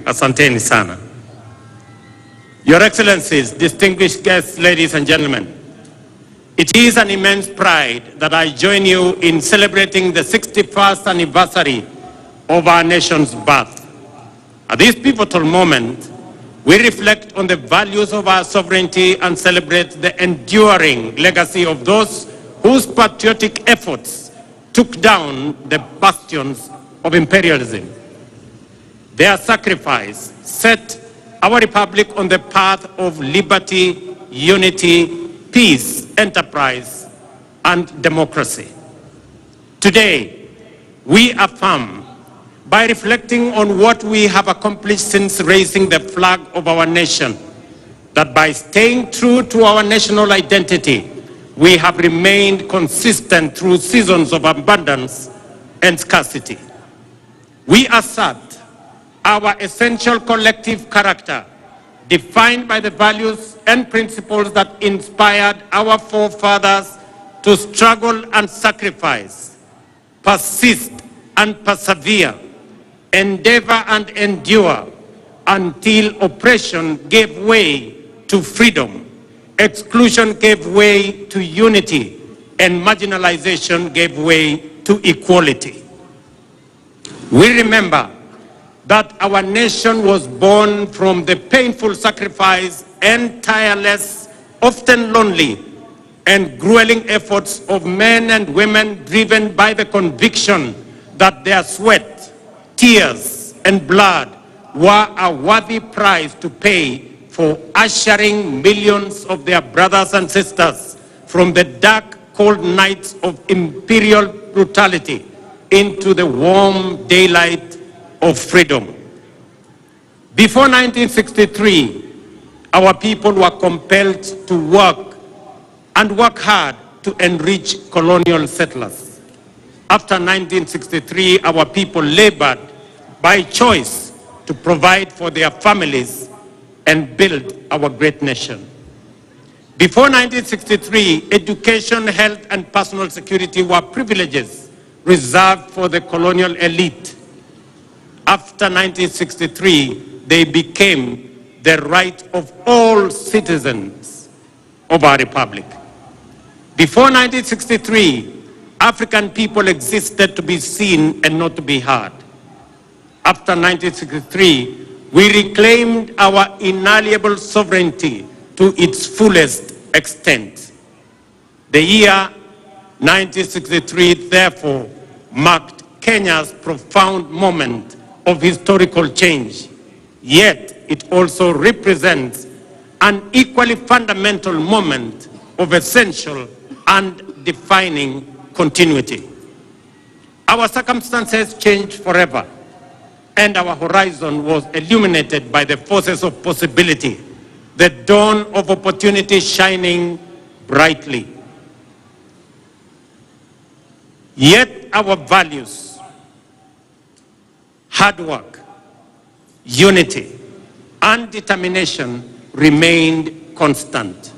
Asanteni sana. Your Excellencies, distinguished guests, ladies and gentlemen, it is an immense pride that I join you in celebrating the 61st anniversary of our nation's birth. At this pivotal moment, we reflect on the values of our sovereignty and celebrate the enduring legacy of those whose patriotic efforts took down the bastions of imperialism. Their sacrifice set our republic on the path of liberty, unity, peace, enterprise, and democracy. Today, we affirm, by reflecting on what we have accomplished since raising the flag of our nation, that by staying true to our national identity, we have remained consistent through seasons of abundance and scarcity. We assert our essential collective character, defined by the values and principles that inspired our forefathers to struggle and sacrifice, persist and persevere, endeavor and endure until oppression gave way to freedom, exclusion gave way to unity, and marginalization gave way to equality. We remember that our nation was born from the painful sacrifice and tireless, often lonely, and grueling efforts of men and women driven by the conviction that their sweat, tears, and blood were a worthy price to pay for ushering millions of their brothers and sisters from the dark, cold nights of imperial brutality into the warm daylight of freedom. Before 1963, our people were compelled to work hard to enrich colonial settlers. After 1963, our people labored by choice to provide for their families and build our great nation. Before 1963, education, health, and personal security were privileges reserved for the colonial elite. After 1963, they became the right of all citizens of our republic. Before 1963, African people existed to be seen and not to be heard. After 1963, we reclaimed our inalienable sovereignty to its fullest extent. The year 1963, therefore, marked Kenya's profound moment of historical change, yet it also represents an equally fundamental moment of essential and defining continuity. Our circumstances changed forever, and our horizon was illuminated by the forces of possibility, the dawn of opportunity shining brightly. Yet our values, hard work, unity, and determination remained constant.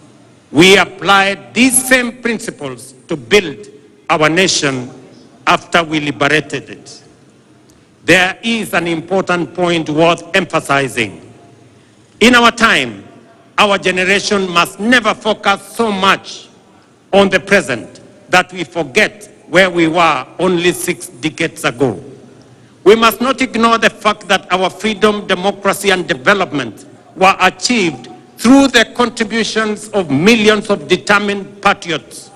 We applied these same principles to build our nation after we liberated it. There is an important point worth emphasizing. In our time, our generation must never focus so much on the present that we forget where we were only 6 decades ago. We must not ignore the fact that our freedom, democracy, and development were achieved through the contributions of millions of determined patriots,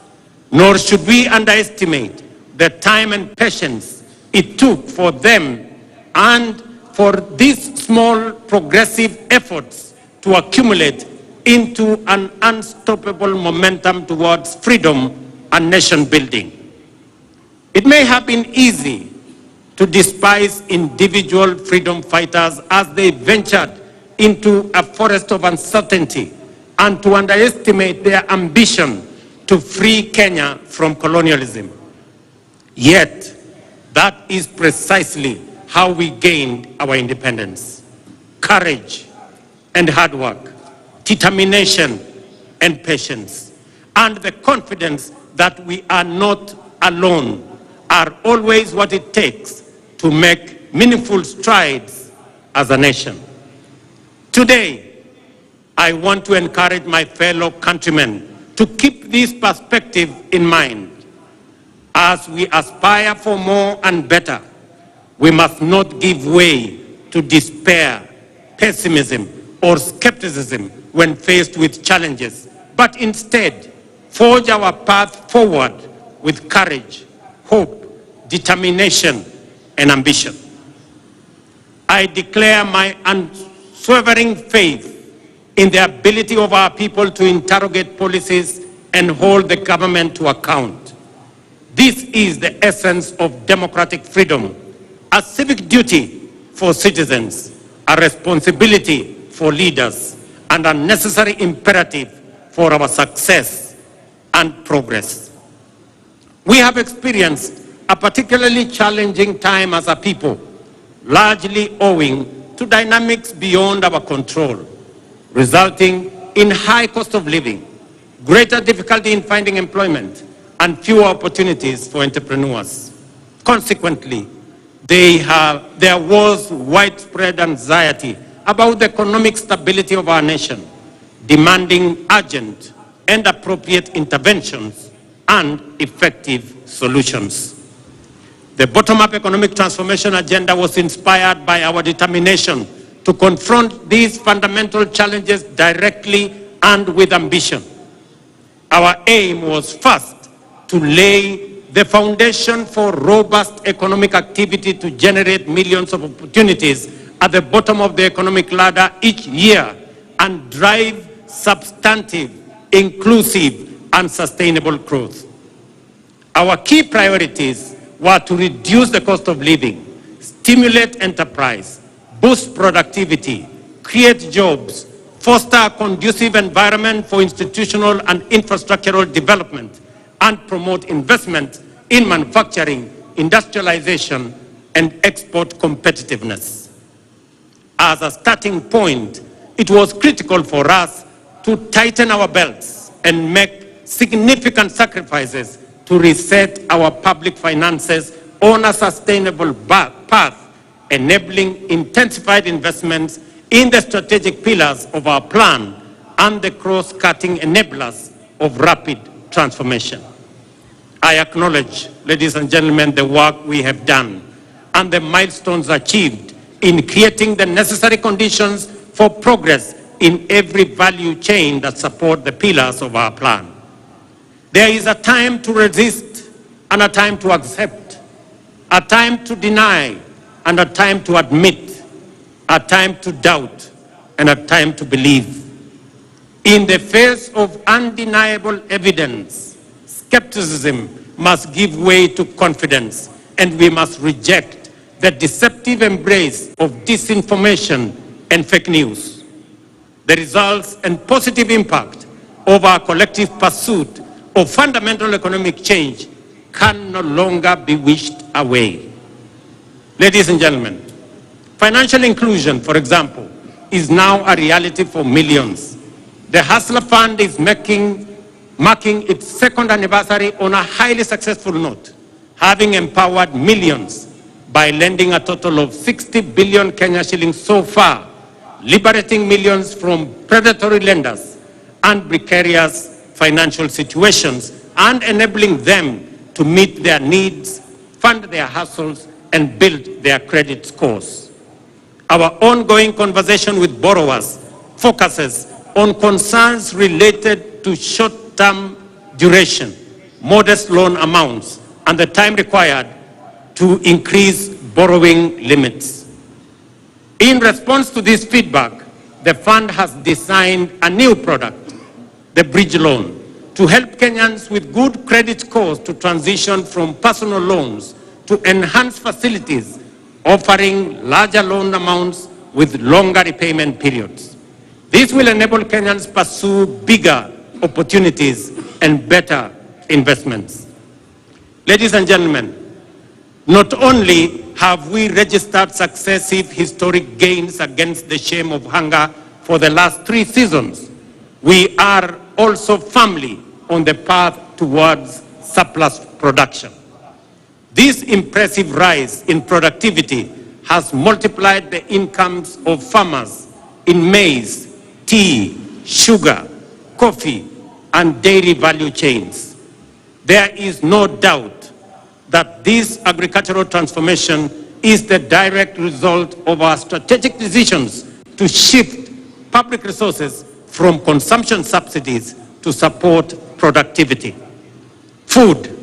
nor should we underestimate the time and patience it took for them and for these small progressive efforts to accumulate into an unstoppable momentum towards freedom and nation building. It may have been easy to despise individual freedom fighters as they ventured into a forest of uncertainty and to underestimate their ambition to free Kenya from colonialism. Yet, that is precisely how we gained our independence. Courage and hard work, determination and patience, and the confidence that we are not alone are always what it takes to make meaningful strides as a nation. Today, I want to encourage my fellow countrymen to keep this perspective in mind. As we aspire for more and better, we must not give way to despair, pessimism, or skepticism when faced with challenges, but instead forge our path forward with courage, hope, determination, and ambition. I declare my unswerving faith in the ability of our people to interrogate policies and hold the government to account. This is the essence of democratic freedom, a civic duty for citizens, a responsibility for leaders, and a necessary imperative for our success and progress. We have experienced a particularly challenging time as a people, largely owing to dynamics beyond our control, resulting in high cost of living, greater difficulty in finding employment, and fewer opportunities for entrepreneurs. Consequently, there was widespread anxiety about the economic stability of our nation, demanding urgent and appropriate interventions and effective solutions. The bottom-up economic transformation agenda was inspired by our determination to confront these fundamental challenges directly and with ambition. Our aim was first to lay the foundation for robust economic activity to generate millions of opportunities at the bottom of the economic ladder each year and drive substantive, inclusive, and sustainable growth. Our key priorities were to reduce the cost of living, stimulate enterprise, boost productivity, create jobs, foster a conducive environment for institutional and infrastructural development, and promote investment in manufacturing, industrialization, and export competitiveness. As a starting point, it was critical for us to tighten our belts and make significant sacrifices to reset our public finances on a sustainable path, enabling intensified investments in the strategic pillars of our plan and the cross-cutting enablers of rapid transformation. I acknowledge, ladies and gentlemen, the work we have done and the milestones achieved in creating the necessary conditions for progress in every value chain that support the pillars of our plan. There is a time to resist and a time to accept, a time to deny and a time to admit, a time to doubt and a time to believe. In the face of undeniable evidence, skepticism must give way to confidence, and we must reject the deceptive embrace of disinformation and fake news. The results and positive impact of our collective pursuit of fundamental economic change can no longer be wished away. Ladies and gentlemen, financial inclusion, for example, is now a reality for millions. The Hustler Fund is marking its second anniversary on a highly successful note, having empowered millions by lending a total of 60 billion Kenya shillings so far, liberating millions from predatory lenders and precarious financial situations, and enabling them to meet their needs, fund their hustles, and build their credit scores. Our ongoing conversation with borrowers focuses on concerns related to short-term duration, modest loan amounts, and the time required to increase borrowing limits. In response to this feedback, the fund has designed a new product, the bridge loan, to help Kenyans with good credit scores to transition from personal loans to enhanced facilities offering larger loan amounts with longer repayment periods. This will enable Kenyans pursue bigger opportunities and better investments. Ladies and gentlemen, not only have we registered successive historic gains against the shame of hunger for the last 3 seasons, we are also firmly on the path towards surplus production. This impressive rise in productivity has multiplied the incomes of farmers in maize, tea, sugar, coffee, and dairy value chains. There is no doubt that this agricultural transformation is the direct result of our strategic decisions to shift public resources from consumption subsidies to support productivity. Food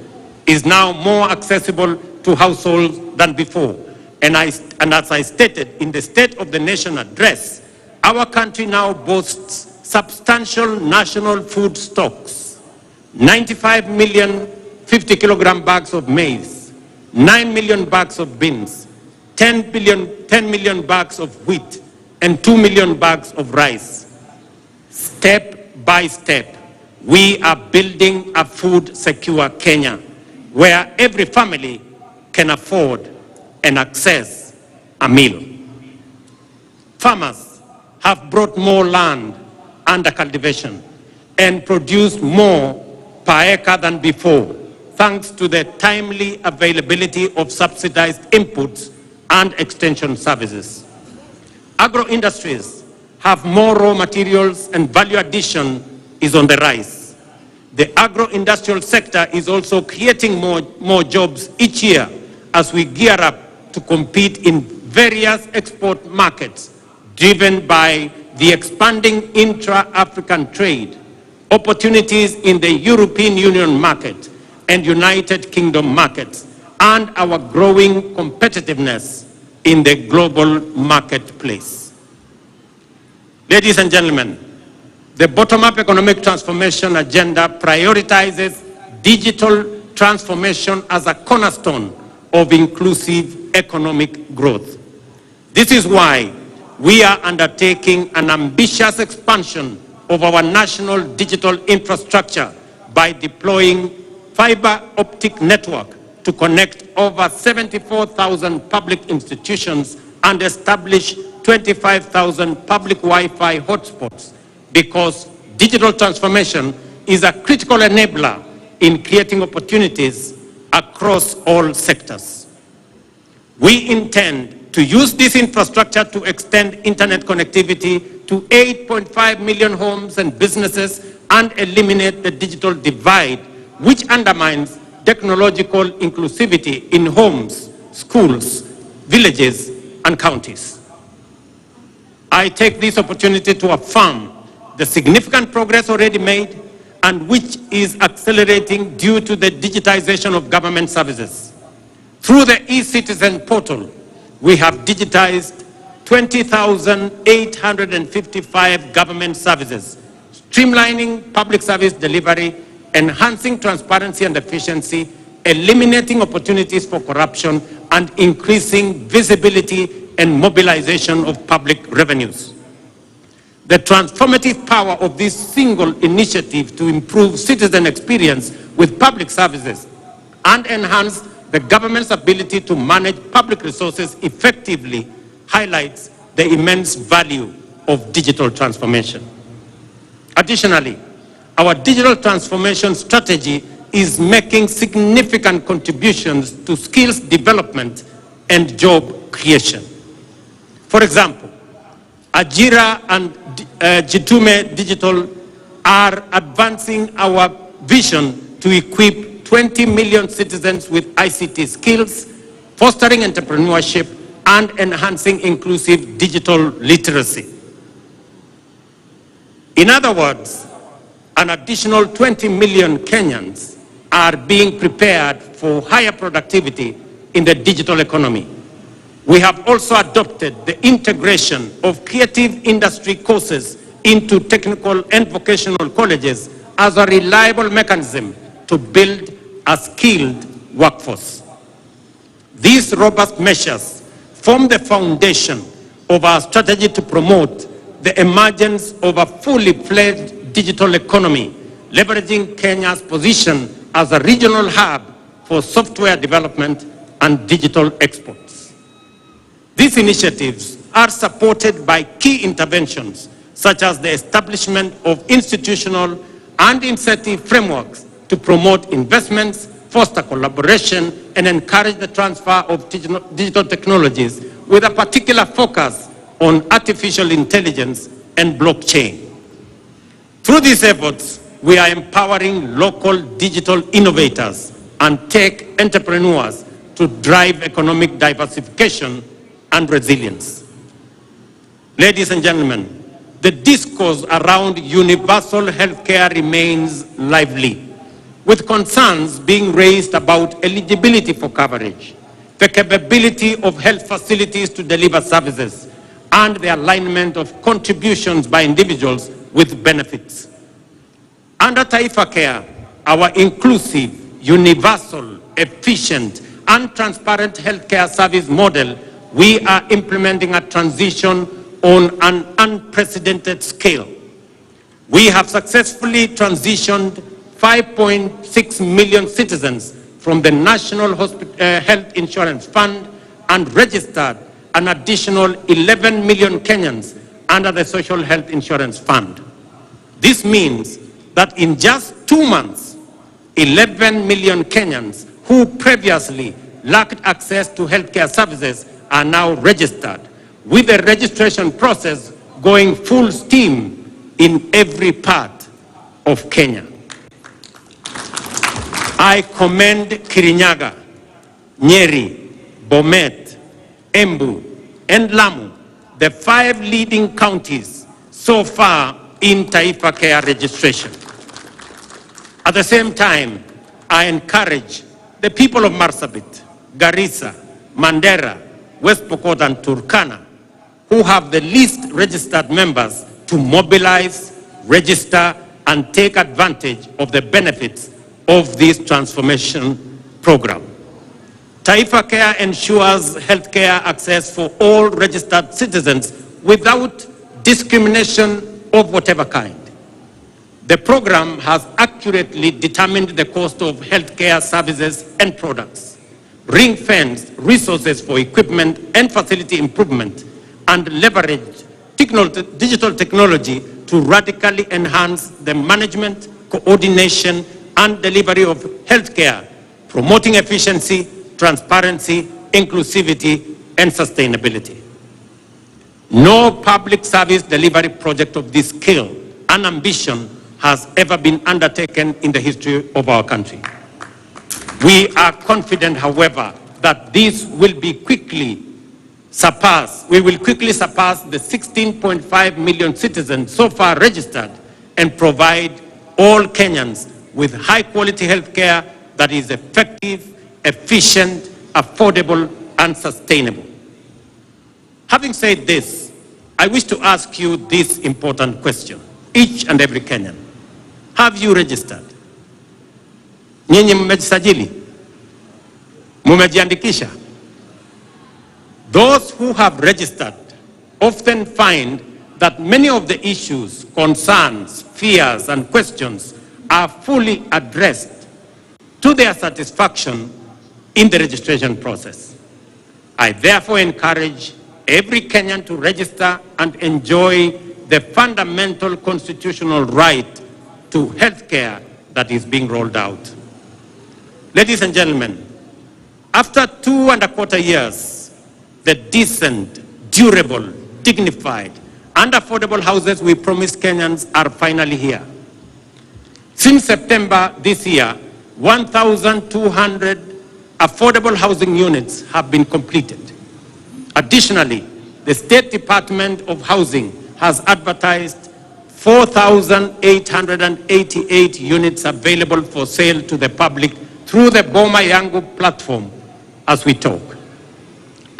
is now more accessible to households than before. And as I stated in the State of the Nation address, our country now boasts substantial national food stocks: 95 million 50-kilogram bags of maize, 9 million bags of beans, 10 million bags of wheat, and 2 million bags of rice. Step by step, we are building a food-secure Kenya, where every family can afford and access a meal. Farmers have brought more land under cultivation and produced more per acre than before, thanks to the timely availability of subsidized inputs and extension services. Agro-industries have more raw materials and value addition is on the rise. The agro-industrial sector is also creating more jobs each year as we gear up to compete in various export markets driven by the expanding intra-African trade, opportunities in the European Union market and United Kingdom markets, and our growing competitiveness in the global marketplace. Ladies and gentlemen, the bottom-up economic transformation agenda prioritizes digital transformation as a cornerstone of inclusive economic growth. This is why we are undertaking an ambitious expansion of our national digital infrastructure by deploying fiber optic network to connect over 74,000 public institutions and establish 25,000 public Wi-Fi hotspots, because digital transformation is a critical enabler in creating opportunities across all sectors. We intend to use this infrastructure to extend internet connectivity to 8.5 million homes and businesses and eliminate the digital divide, which undermines technological inclusivity in homes, schools, villages, and counties. I take this opportunity to affirm the significant progress already made and which is accelerating due to the digitization of government services. Through the eCitizen portal, we have digitized 20,855 government services, streamlining public service delivery, enhancing transparency and efficiency, eliminating opportunities for corruption, and increasing visibility and mobilization of public revenues. The transformative power of this single initiative to improve citizen experience with public services and enhance the government's ability to manage public resources effectively highlights the immense value of digital transformation. Additionally, our digital transformation strategy is making significant contributions to skills development and job creation. For example, Ajira and Jitume Digital are advancing our vision to equip 20 million citizens with ICT skills, fostering entrepreneurship, and enhancing inclusive digital literacy. In other words, an additional 20 million Kenyans are being prepared for higher productivity in the digital economy. We have also adopted the integration of creative industry courses into technical and vocational colleges as a reliable mechanism to build a skilled workforce. These robust measures form the foundation of our strategy to promote the emergence of a fully fledged digital economy, leveraging Kenya's position as a regional hub for software development and digital exports. These initiatives are supported by key interventions, such as the establishment of institutional and incentive frameworks to promote investments, foster collaboration, and encourage the transfer of digital technologies with a particular focus on artificial intelligence and blockchain. Through these efforts, we are empowering local digital innovators and tech entrepreneurs to drive economic diversification and resilience. Ladies and gentlemen, the discourse around universal healthcare remains lively, with concerns being raised about eligibility for coverage, the capability of health facilities to deliver services, and the alignment of contributions by individuals with benefits. Under Taifa Care, our inclusive, universal, efficient, and transparent healthcare service model, we are implementing a transition on an unprecedented scale. We have successfully transitioned 5.6 million citizens from the National Health Insurance Fund and registered an additional 11 million Kenyans under the Social Health Insurance Fund. This means that in just 2 months, 11 million Kenyans who previously lacked access to healthcare services are now registered, with the registration process going full steam in every part of Kenya. I commend Kirinyaga, Nyeri, Bomet, Embu, and Lamu, the 5 leading counties so far in Taifa Care registration. At the same time, I encourage the people of Marsabit, Garissa, Mandera, West Pokot, and Turkana, who have the least registered members, to mobilize, register, and take advantage of the benefits of this transformation program. Taifa Care ensures healthcare access for all registered citizens without discrimination of whatever kind. The program has accurately determined the cost of healthcare services and products, ring-fenced resources for equipment and facility improvement, and leveraged digital technology to radically enhance the management, coordination, and delivery of healthcare, promoting efficiency, transparency, inclusivity, and sustainability. No public service delivery project of this scale and ambition has ever been undertaken in the history of our country. We are confident, however, that this will be quickly surpassed. We will quickly surpass the 16.5 million citizens so far registered and provide all Kenyans with high-quality health care that is effective, efficient, affordable, and sustainable. Having said this, I wish to ask you this important question, each and every Kenyan. Have you registered? Nyinyi mmejisajili? Mumejiandikisha? Those who have registered often find that many of the issues, concerns, fears, and questions are fully addressed to their satisfaction in the registration process. I therefore encourage every Kenyan to register and enjoy the fundamental constitutional right to health care that is being rolled out. Ladies and gentlemen, after 2.25 years, the decent, durable, dignified, and affordable houses we promised Kenyans are finally here. Since September this year, 1,200 affordable housing units have been completed. Additionally, the State Department of Housing has advertised 4,888 units available for sale to the public through the Boma Yangu platform as we talk.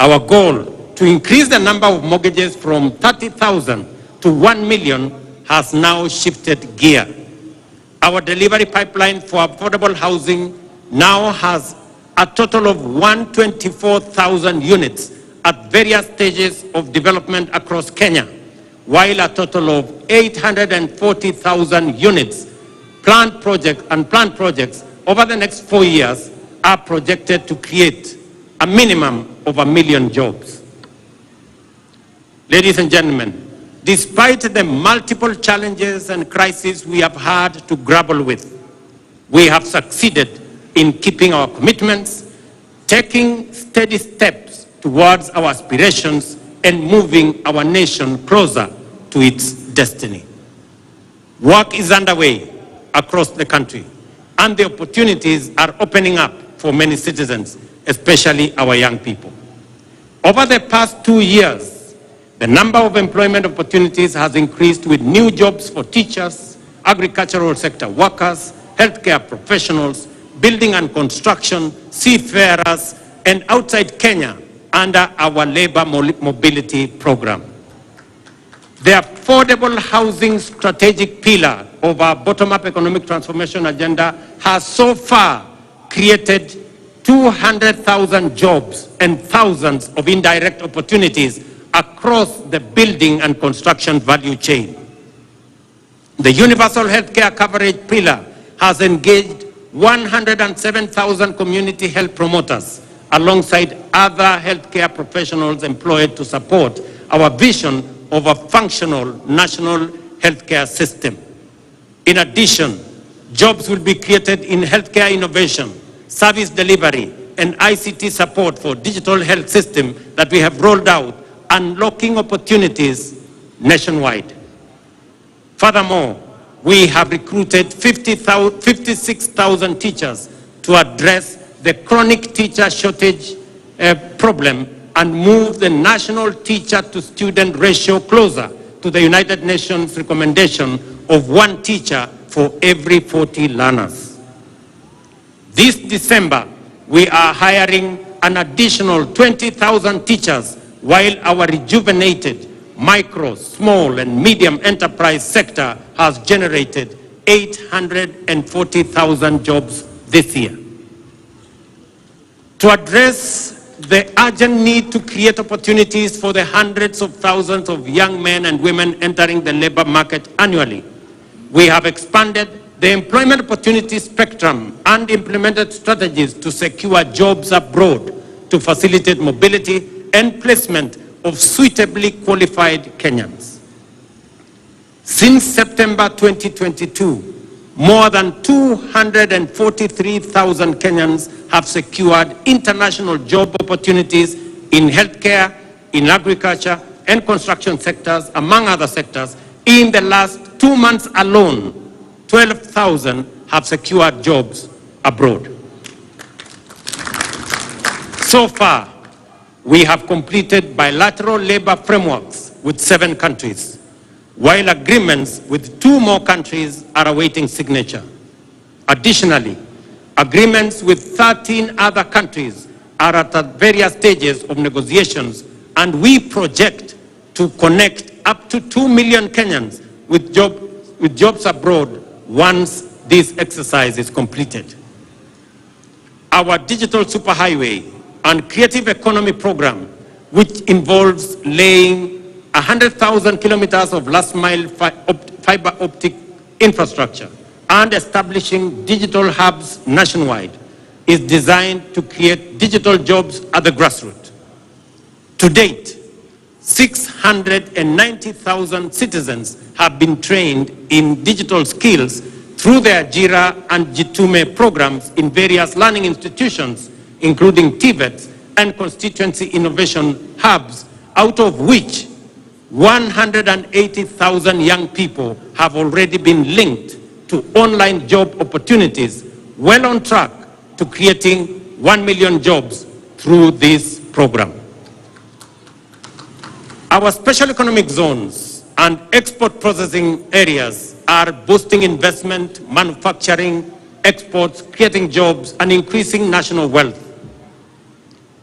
Our goal to increase the number of mortgages from 30,000 to 1 million has now shifted gear. Our delivery pipeline for affordable housing now has a total of 124,000 units at various stages of development across Kenya, while a total of 840,000 units planned projects over the next 4 years are projected to create a minimum of 1 million jobs. Ladies and gentlemen, despite the multiple challenges and crises we have had to grapple with, we have succeeded in keeping our commitments, taking steady steps towards our aspirations and moving our nation closer to its destiny. Work is underway across the country, and the opportunities are opening up for many citizens, especially our young people. Over the past 2 years, the number of employment opportunities has increased with new jobs for teachers, agricultural sector workers, healthcare professionals, building and construction, seafarers, and outside Kenya under our labor mobility program. The affordable housing strategic pillar of our bottom-up economic transformation agenda has so far created 200,000 jobs and thousands of indirect opportunities across the building and construction value chain. The universal healthcare coverage pillar has engaged 107,000 community health promoters alongside other healthcare professionals employed to support our vision of a functional national healthcare system. In addition, jobs will be created in healthcare innovation, service delivery, and ICT support for digital health system that we have rolled out, unlocking opportunities nationwide. Furthermore, we have recruited 56,000 teachers to address the chronic teacher shortage problem and move the national teacher-to-student ratio closer to the United Nations recommendation of 1 teacher for every 40 learners. This December, we are hiring an additional 20,000 teachers, while our rejuvenated micro, small, and medium enterprise sector has generated 840,000 jobs this year. To address the urgent need to create opportunities for the hundreds of thousands of young men and women entering the labor market annually, we have expanded the employment opportunity spectrum and implemented strategies to secure jobs abroad to facilitate mobility and placement of suitably qualified Kenyans. Since September 2022, more than 243,000 Kenyans have secured international job opportunities in healthcare, in agriculture, and construction sectors, among other sectors. In the last 2 months alone, 12,000 have secured jobs abroad. So far, we have completed bilateral labor frameworks with 7 countries, while agreements with 2 more countries are awaiting signature. Additionally, agreements with 13 other countries are at various stages of negotiations, and we project to connect up to 2 million Kenyans with jobs abroad once this exercise is completed. Our digital superhighway and creative economy program, which involves laying 100,000 kilometers of last-mile fiber optic infrastructure and establishing digital hubs nationwide, is designed to create digital jobs at the grassroots. To date, 690,000 citizens have been trained in digital skills through their Jira and Jitume programs in various learning institutions, including TVETs and constituency innovation hubs, out of which 180,000 young people have already been linked to online job opportunities, well on track to creating 1 million jobs through this program. Our special economic zones and export processing areas are boosting investment, manufacturing, exports, creating jobs, and increasing national wealth.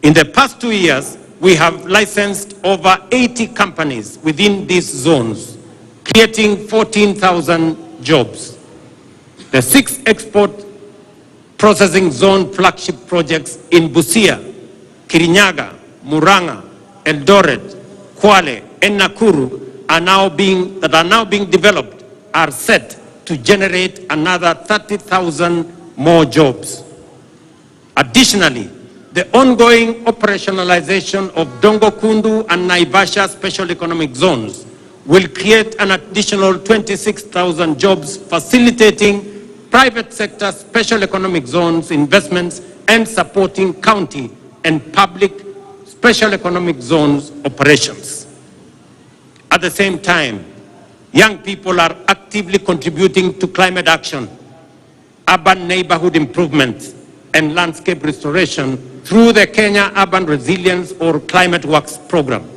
In the past 2 years, we have licensed over 80 companies within these zones, creating 14,000 jobs. The 6 export processing zone flagship projects in Busia, Kirinyaga, Murang'a, Eldoret, Kwale, and Nakuru are now being developed are set to generate another 30,000 more jobs. Additionally, the ongoing operationalization of Dongo Kundu and Naivasha special economic zones will create an additional 26,000 jobs, facilitating private sector special economic zones investments and supporting county and public special economic zones operations. At the same time, young people are actively contributing to climate action, urban neighborhood improvement, and landscape restoration through the Kenya Urban Resilience or Climate Works program.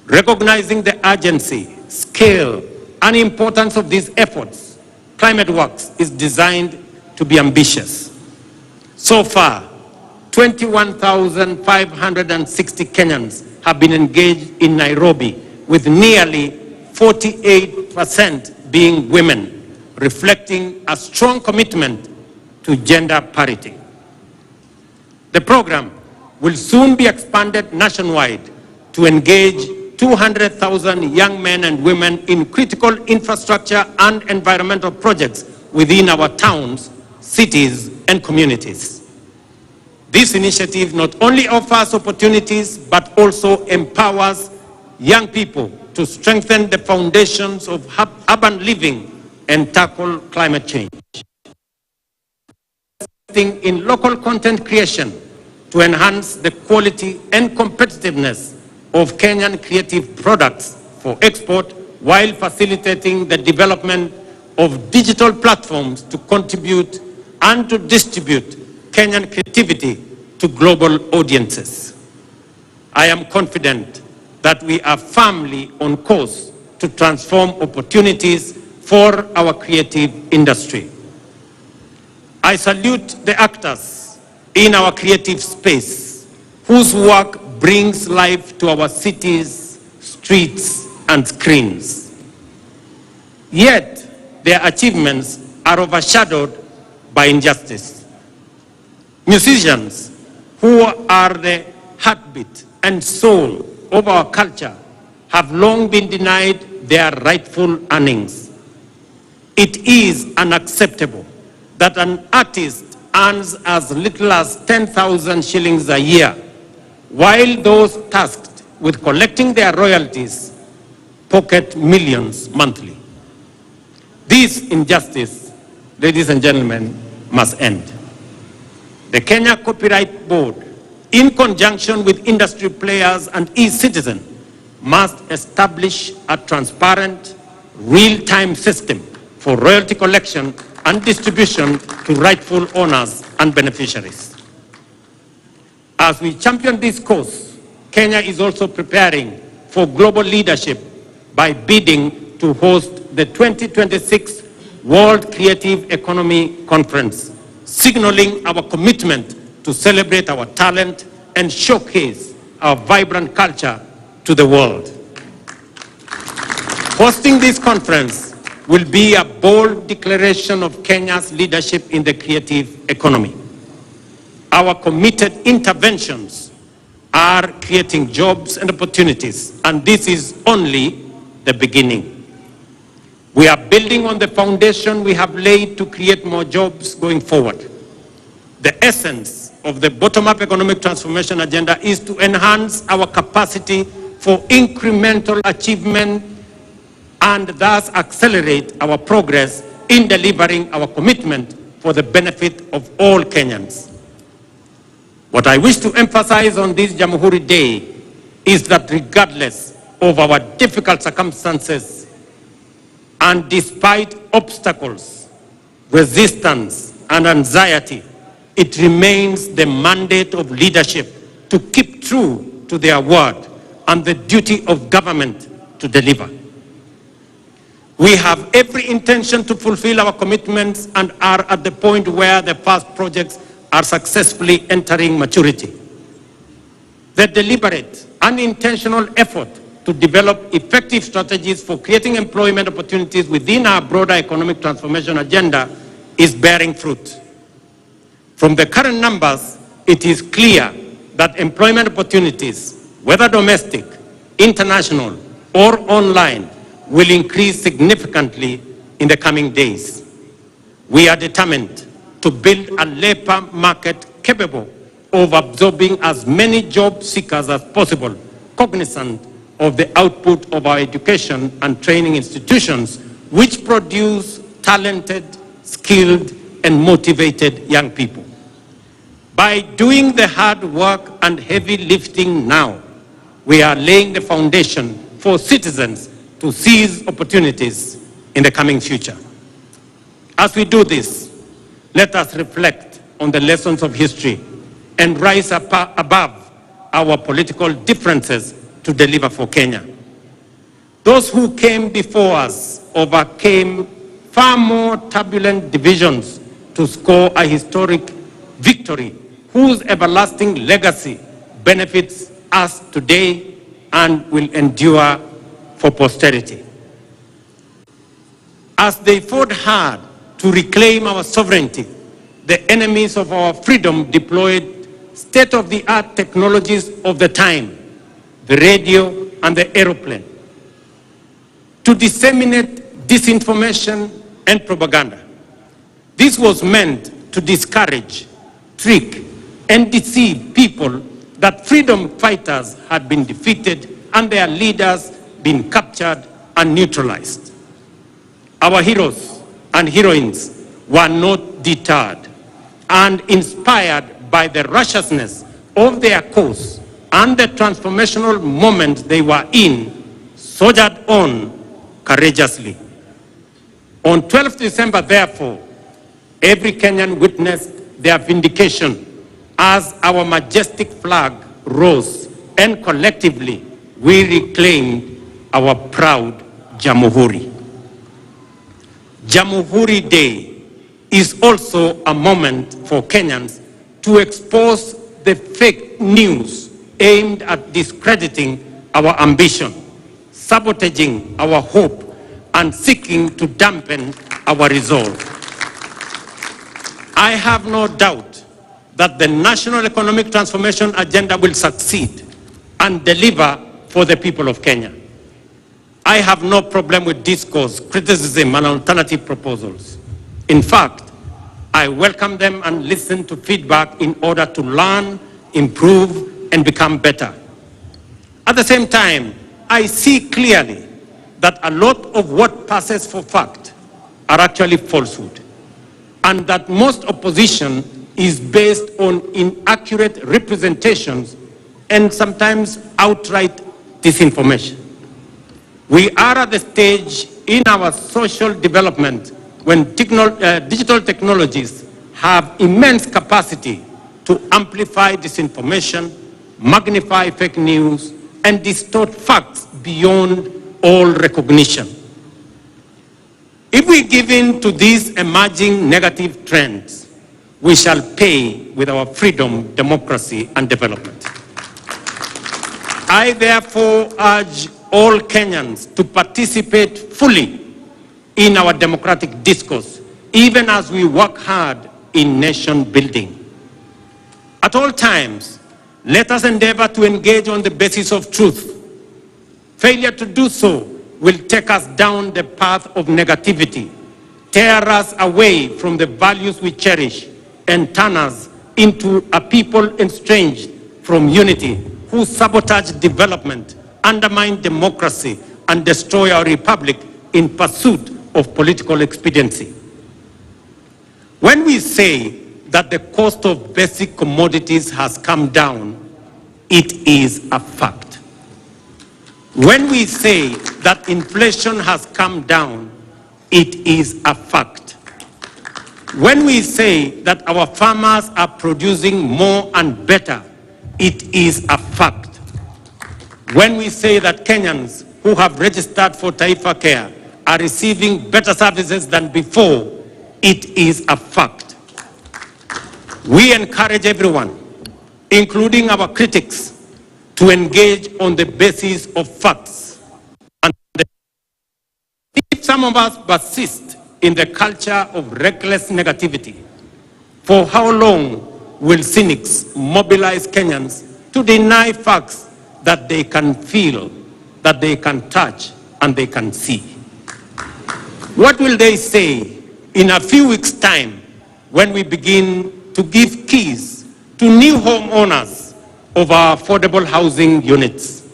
Recognizing the urgency, scale, and importance of these efforts, Climate Works is designed to be ambitious. So far, 21,560 Kenyans have been engaged in Nairobi, with nearly 48% being women, reflecting a strong commitment to gender parity. The program will soon be expanded nationwide to engage 200,000 young men and women in critical infrastructure and environmental projects within our towns, cities, and communities. This initiative not only offers opportunities, but also empowers young people to strengthen the foundations of urban living and tackle climate change. In local content creation to enhance the quality and competitiveness of Kenyan creative products for export, while facilitating the development of digital platforms to contribute and to distribute Kenyan creativity to global audiences. I am confident that we are firmly on course to transform opportunities for our creative industry. I salute the actors in our creative space whose work brings life to our cities, streets, and screens. Yet, their achievements are overshadowed by injustice. Musicians, who are the heartbeat and soul of our culture, have long been denied their rightful earnings. It is unacceptable that an artist earns as little as 10,000 shillings a year, while those tasked with collecting their royalties pocket millions monthly. This injustice, ladies and gentlemen, must end. The Kenya Copyright Board, in conjunction with industry players and e-citizens, must establish a transparent, real-time system for royalty collection and distribution to rightful owners and beneficiaries. As we champion this cause, Kenya is also preparing for global leadership by bidding to host the 2026 World Creative Economy Conference, signaling our commitment to celebrate our talent and showcase our vibrant culture to the world. Hosting this conference will be a bold declaration of Kenya's leadership in the creative economy. Our committed interventions are creating jobs and opportunities, and this is only the beginning. We are building on the foundation we have laid to create more jobs going forward. The essence of the bottom-up economic transformation agenda is to enhance our capacity for incremental achievement and thus accelerate our progress in delivering our commitment for the benefit of all Kenyans. What I wish to emphasize on this Jamhuri Day is that regardless of our difficult circumstances and despite obstacles, resistance, and anxiety, it remains the mandate of leadership to keep true to their word and the duty of government to deliver. We have every intention to fulfill our commitments and are at the point where the past projects are successfully entering maturity. The deliberate and intentional effort to develop effective strategies for creating employment opportunities within our broader economic transformation agenda is bearing fruit. From the current numbers, it is clear that employment opportunities, whether domestic, international, or online, will increase significantly in the coming days. We are determined to build a labor market capable of absorbing as many job seekers as possible, cognizant of the output of our education and training institutions, which produce talented, skilled, and motivated young people. By doing the hard work and heavy lifting now, we are laying the foundation for citizens to seize opportunities in the coming future. As we do this, let us reflect on the lessons of history and rise above our political differences to deliver for Kenya. Those who came before us overcame far more turbulent divisions to score a historic victory whose everlasting legacy benefits us today and will endure for posterity. As they fought hard to reclaim our sovereignty, the enemies of our freedom deployed state-of-the-art technologies of the time, the radio and the aeroplane, to disseminate disinformation and propaganda. This was meant to discourage, trick, and deceive people that freedom fighters had been defeated and their leaders been captured and neutralized. Our heroes and heroines were not deterred and inspired by the righteousness of their cause and the transformational moment they were in, soldiered on courageously. On 12th December, therefore, every Kenyan witnessed their vindication as our majestic flag rose and collectively we reclaimed our proud Jamhuri. Jamhuri Day is also a moment for Kenyans to expose the fake news aimed at discrediting our ambition, sabotaging our hope, and seeking to dampen our resolve. I have no doubt that the national economic transformation agenda will succeed and deliver for the people of Kenya. I have no problem with discourse, criticism, and alternative proposals. In fact, I welcome them and listen to feedback in order to learn, improve, and become better. At the same time, I see clearly that a lot of what passes for fact are actually falsehood, and that most opposition is based on inaccurate representations and sometimes outright disinformation. We are at the stage in our social development when digital technologies have immense capacity to amplify disinformation, magnify fake news, and distort facts beyond all recognition. If we give in to these emerging negative trends, we shall pay with our freedom, democracy, and development. I therefore urge all Kenyans to participate fully in our democratic discourse, even as we work hard in nation building. At all times, let us endeavor to engage on the basis of truth. Failure to do so will take us down the path of negativity, tear us away from the values we cherish, and turn us into a people estranged from unity, who sabotage development, undermine democracy, and destroy our republic in pursuit of political expediency. When we say that the cost of basic commodities has come down, it is a fact. When we say that inflation has come down, it is a fact. When we say that our farmers are producing more and better, it is a fact. When we say that Kenyans who have registered for Taifa Care are receiving better services than before, it is a fact. We encourage everyone, including our critics, to engage on the basis of facts. And if some of us persist in the culture of reckless negativity, for how long will cynics mobilize Kenyans to deny facts that they can feel, that they can touch, and they can see? What will they say in a few weeks' time when we begin to give keys to new homeowners of our affordable housing units?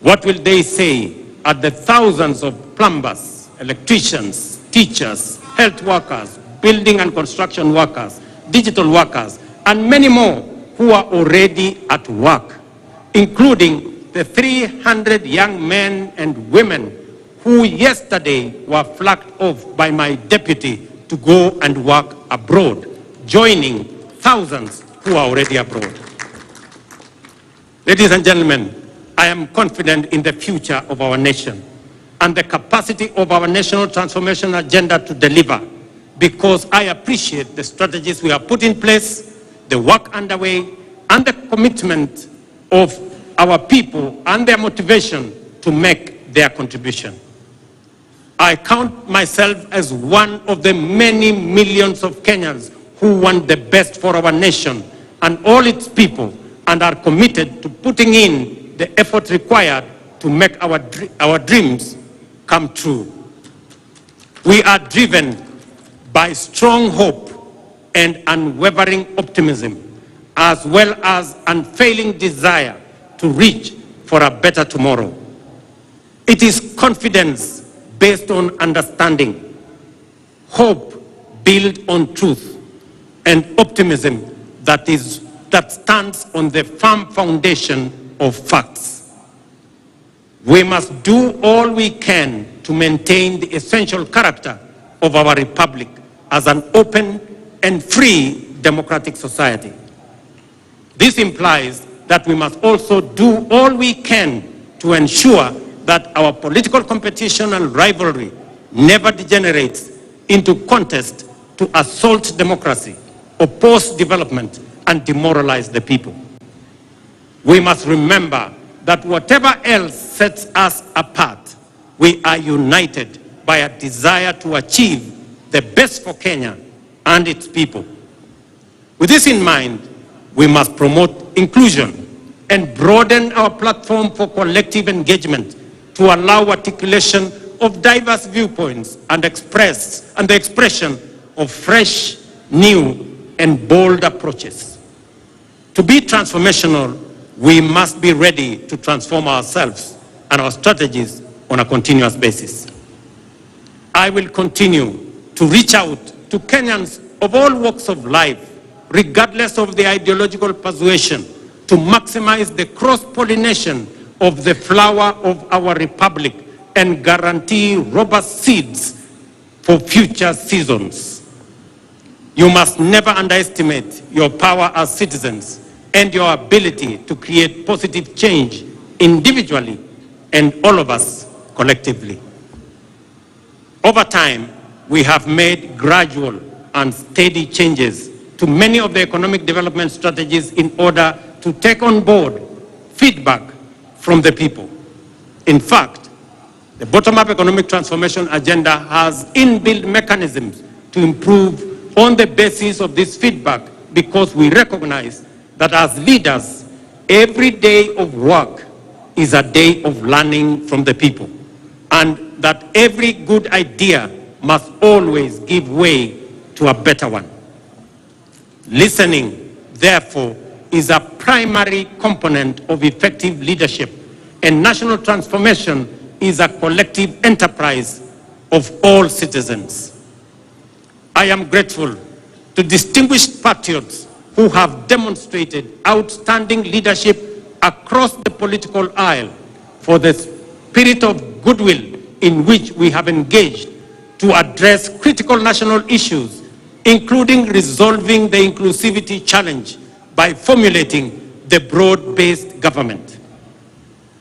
What will they say at the thousands of plumbers, electricians, teachers, health workers, building and construction workers, digital workers, and many more who are already at work, including the 300 young men and women who yesterday were flagged off by my deputy to go and work abroad, joining thousands who are already abroad. Ladies and gentlemen, I am confident in the future of our nation and the capacity of our national transformation agenda to deliver, because I appreciate the strategies we have put in place, the work underway, and the commitment of our people and their motivation to make their contribution. I count myself as one of the many millions of Kenyans who want the best for our nation and all its people, and are committed to putting in the effort required to make our dreams come true. We are driven by strong hope and unwavering optimism, as well as unfailing desire to reach for a better tomorrow. It is confidence based on understanding, hope built on truth, and optimism that stands on the firm foundation of facts. We must do all we can to maintain the essential character of our republic as an open and free democratic society. This implies that we must also do all we can to ensure that our political competition and rivalry never degenerates into contest to assault democracy, oppose development, and demoralize the people. We must remember that whatever else sets us apart, we are united by a desire to achieve the best for Kenya and its people. With this in mind, we must promote inclusion and broaden our platform for collective engagement to allow articulation of diverse viewpoints and the expression of fresh, new, and bold approaches. To be transformational, we must be ready to transform ourselves and our strategies on a continuous basis. I will continue to reach out to Kenyans of all walks of life, regardless of the ideological persuasion, to maximize the cross-pollination of the flower of our republic and guarantee robust seeds for future seasons. You must never underestimate your power as citizens and your ability to create positive change individually and all of us collectively. Over time, we have made gradual and steady changes to many of the economic development strategies in order to take on board feedback from the people. In fact, the bottom-up economic transformation agenda has inbuilt mechanisms to improve on the basis of this feedback, because we recognize that as leaders, every day of work is a day of learning from the people, and that every good idea must always give way to a better one. Listening, therefore, is a primary component of effective leadership, and national transformation is a collective enterprise of all citizens. I am grateful to distinguished patriots who have demonstrated outstanding leadership across the political aisle for the spirit of goodwill in which we have engaged to address critical national issues, including resolving the inclusivity challenge by formulating the broad-based government.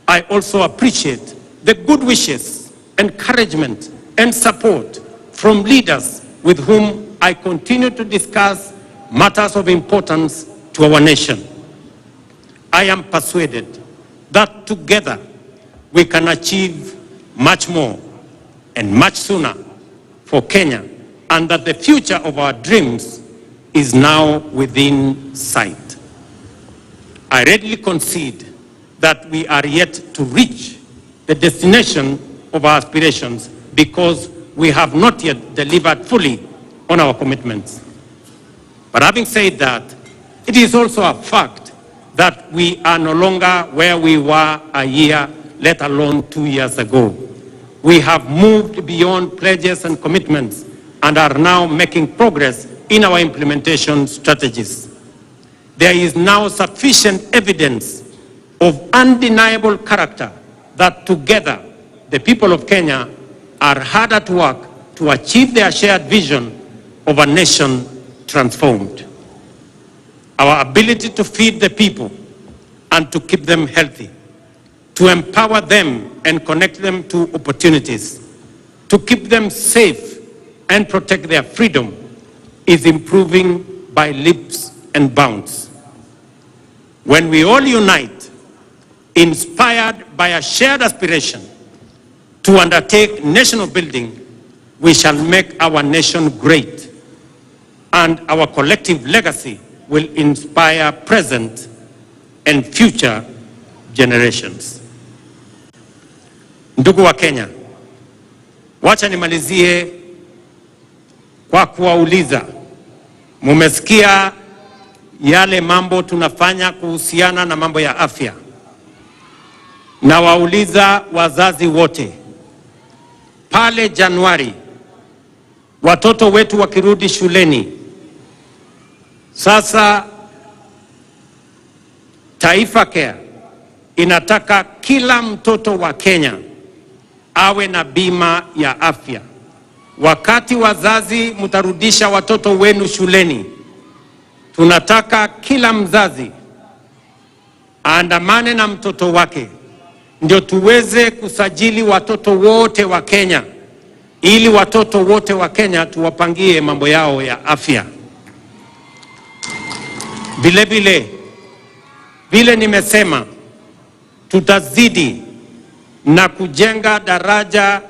I also appreciate the good wishes, encouragement, and support from leaders with whom I continue to discuss matters of importance to our nation. I am persuaded that together we can achieve much more and much sooner for Kenya, and that the future of our dreams is now within sight. I readily concede that we are yet to reach the destination of our aspirations because we have not yet delivered fully on our commitments. But having said that, it is also a fact that we are no longer where we were a year, let alone 2 years ago. We have moved beyond pledges and commitments and are now making progress in our implementation strategies. there is now sufficient evidence of undeniable character that together the people of Kenya are hard at work to achieve their shared vision of a nation transformed. Our ability to feed the people and to keep them healthy, to empower them and connect them to opportunities, to keep them safe and protect their freedom is improving by leaps and bounds. When we all unite, inspired by a shared aspiration to undertake national building, we shall make our nation great, and our collective legacy will inspire present and future generations. Ndugu wa Kenya, wacha nimalizie kwa kuwauliza, mumesikia yale mambo tunafanya kuhusiana na mambo ya afya. Na wauliza wazazi wote, pale Januari watoto wetu wakirudi shuleni, sasa Taifa Care inataka kila mtoto wa Kenya awe na bima ya afya. Wakati wazazi mtarudisha watoto wenu shuleni, tunataka kila mzazi aandamane na mtoto wake, ndio tuweze kusajili watoto wote wa Kenya, ili watoto wote wa Kenya tuwapangie mambo yao ya afya. Vile nimesema, tutazidi na kujenga daraja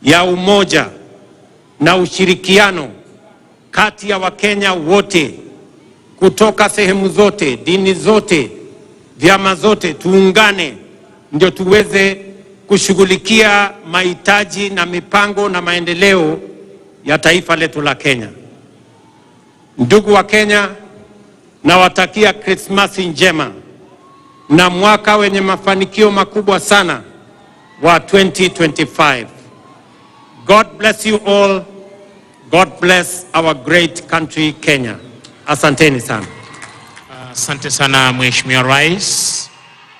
ya umoja na ushirikiano kati ya Wakenya wote kutoka sehemu zote, dini zote, vyama zote. Tuungane ndio tuweze kushughulikia mahitaji na mipango na maendeleo ya taifa letu la Kenya. Ndugu wa Kenya, nawatakia Krismasi njema na mwaka wenye mafanikio makubwa sana wa 2025. God bless you all. God bless our great country Kenya. Asanteni sana. Asante sana Mheshimiwa Rais.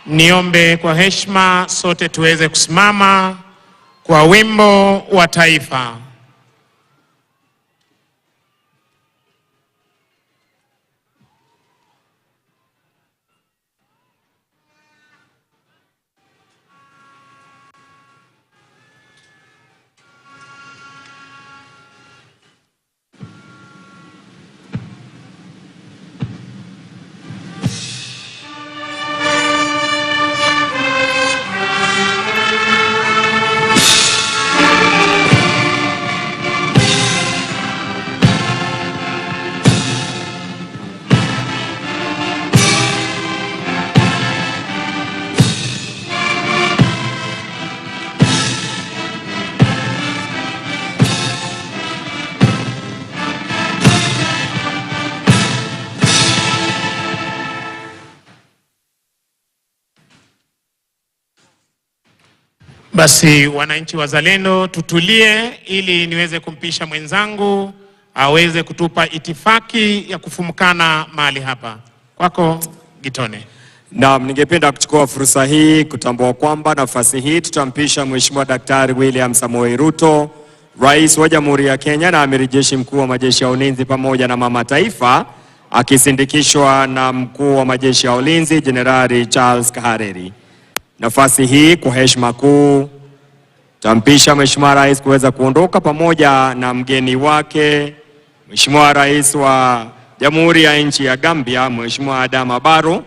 Niombe kwa heshima sote tuweze kusimama kwa wimbo wa taifa. Basi wananchi wazalendo, tutulie ili niweze kumpisha mwenzangu aweze kutupa itifaki ya kufumukana mahali hapa. Kwako Gitone. Naam, ningependa kuchukua fursa hii kutambua kwamba nafasi hii tutampisha Mheshimiwa Daktari William Samoei Ruto, Rais wa Jamhuri ya Kenya na Amiri Jeshi Mkuu wa Majeshi ya Ulinzi pamoja na Mama Taifa, akisindikishwa na Mkuu wa Majeshi ya Ulinzi Jenerali Charles Kahareri. Nafasi hii kwa heshima kuu tampisha Mheshimiwa Rais kuweza kuondoka pamoja na mgeni wake Mheshimiwa Rais wa Jamhuri ya nchi ya Gambia, Mheshimiwa Adama Barrow,